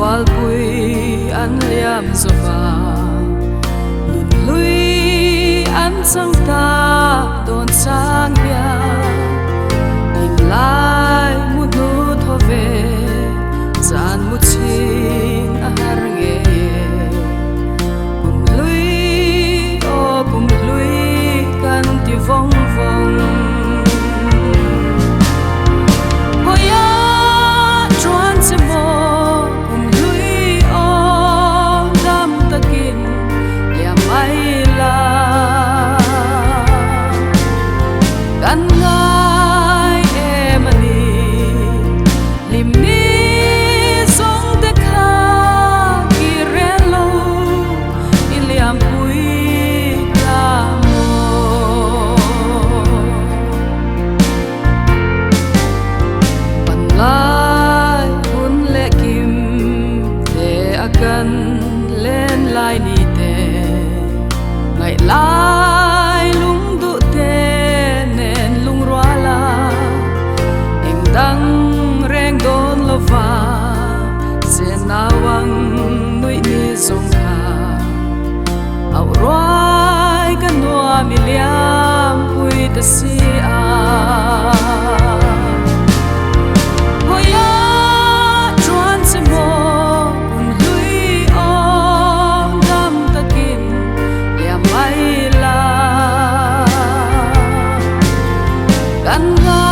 Wal pui an liam zova nun lui an sang ta don sang ya in lai mu nu thove zan mu chin a har nge bum lui kan ti vong vongกันเล่นลายนี่เตไงลายลุงดุเตเนนลุงรัวลาเอ็งดังแรงโดนลวาเสนาวังนุยมีสงคาเอาร้อยกันนัวมิเลียมพุยตะซีอากัน